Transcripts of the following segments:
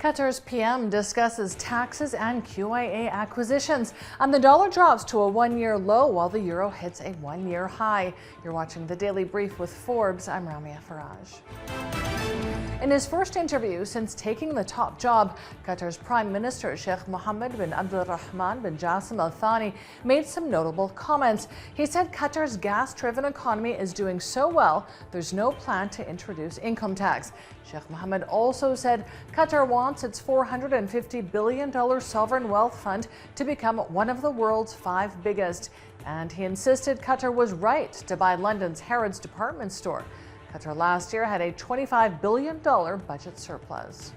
Qatar's PM discusses taxes and QIA acquisitions, and the dollar drops to a one-year low while the euro hits a one-year high. You're watching the Daily Brief with Forbes. I'm Ramia Faraj. In his first interview since taking the top job, Qatar's Prime Minister Sheikh Mohammed bin Abdulrahman bin Jassim Al Thani made some notable comments. He said Qatar's gas-driven economy is doing so well, there's no plan to introduce income tax. Sheikh Mohammed also said Qatar wants its $450 billion sovereign wealth fund to become one of the world's 5 biggest. And he insisted Qatar was right to buy London's Harrods department store. Qatar last year had a $25 billion budget surplus.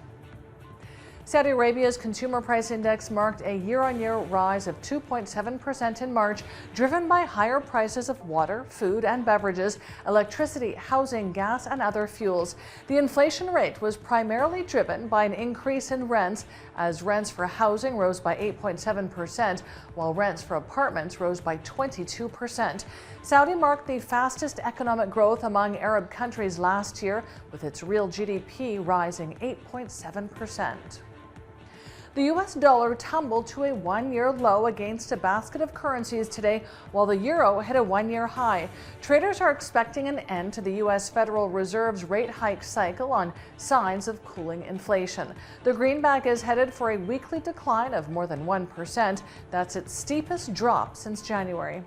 Saudi Arabia's consumer price index marked a year-on-year rise of 2.7% in March, driven by higher prices of water, food and beverages, electricity, housing, gas and other fuels. The inflation rate was primarily driven by an increase in rents, as rents for housing rose by 8.7%, while rents for apartments rose by 22%. Saudi marked the fastest economic growth among Arab countries last year, with its real GDP rising 8.7%. The US dollar tumbled to a one-year low against a basket of currencies today, while the euro hit a one-year high. Traders are expecting an end to the US Federal Reserve's rate hike cycle on signs of cooling inflation. The greenback is headed for a weekly decline of more than 1%. That's its steepest drop since January.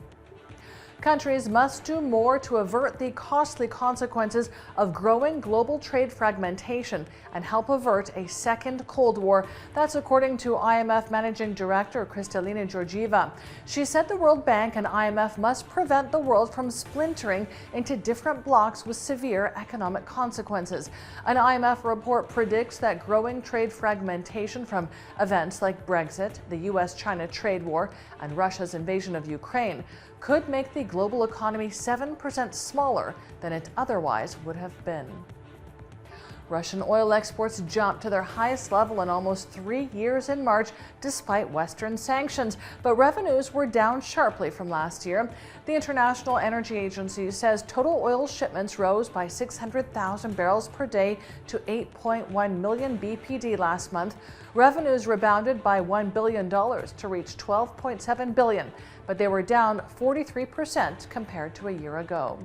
Countries must do more to avert the costly consequences of growing global trade fragmentation and help avert a second Cold War. That's according to IMF Managing Director Kristalina Georgieva. She said the World Bank and IMF must prevent the world from splintering into different blocs with severe economic consequences. An IMF report predicts that growing trade fragmentation from events like Brexit, the US-China trade war, and Russia's invasion of Ukraine could make the global economy 7% smaller than it otherwise would have been. Russian oil exports jumped to their highest level in almost 3 years in March, despite Western sanctions, but revenues were down sharply from last year. The International Energy Agency says total oil shipments rose by 600,000 barrels per day to 8.1 million BPD last month. Revenues rebounded by $1 billion to reach $12.7 billion, but they were down 43% compared to a year ago.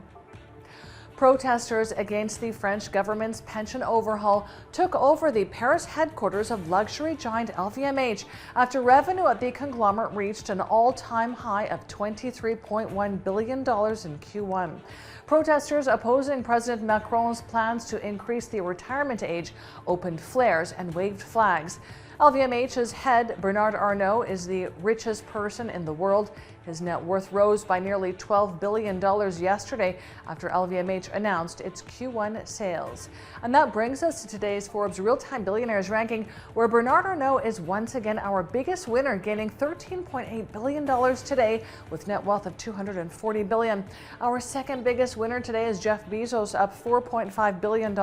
Protesters against the French government's pension overhaul took over the Paris headquarters of luxury giant LVMH after revenue at the conglomerate reached an all-time high of $23.1 billion in Q1. Protesters opposing President Macron's plans to increase the retirement age opened flares and waved flags. LVMH's head, Bernard Arnault, is the richest person in the world. His net worth rose by nearly $12 billion yesterday after LVMH announced its Q1 sales. And that brings us to today's Forbes Real-Time Billionaires ranking, where Bernard Arnault is once again our biggest winner, gaining $13.8 billion today with net wealth of $240 billion. Our second biggest winner today is Jeff Bezos, up $4.5 billion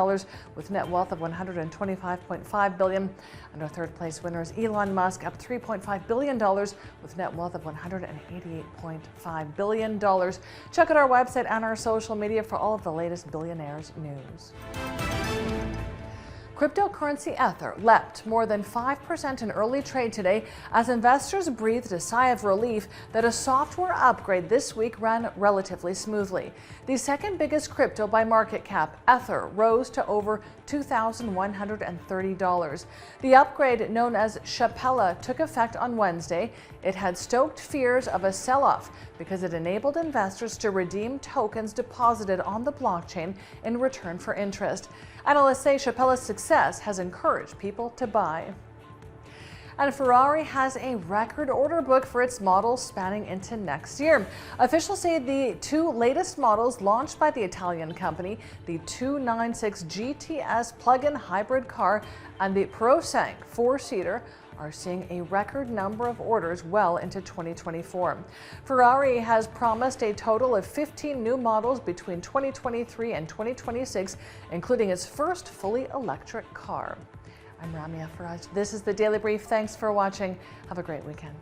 with net wealth of $125.5 billion. And our third place winner is Elon Musk, up $3.5 billion with net wealth of $188.5 billion. Check out our website and our social media for all of the latest Billionaires news. Cryptocurrency Ether leapt more than 5% in early trade today as investors breathed a sigh of relief that a software upgrade this week ran relatively smoothly. The second biggest crypto by market cap, Ether, rose to over $2,130. The upgrade, known as Shapella, took effect on Wednesday. It had stoked fears of a sell-off because it enabled investors to redeem tokens deposited on the blockchain in return for interest. Analysts say Shapella's success has encouraged people to buy. And Ferrari has a record order book for its models spanning into next year. Officials say the two latest models launched by the Italian company, the 296 GTS plug-in hybrid car and the ProSank 4-seater, are seeing a record number of orders well into 2024. Ferrari has promised a total of 15 new models between 2023 and 2026, including its first fully electric car. I'm Ramia Faraj. This is the Daily Brief. Thanks for watching. Have a great weekend.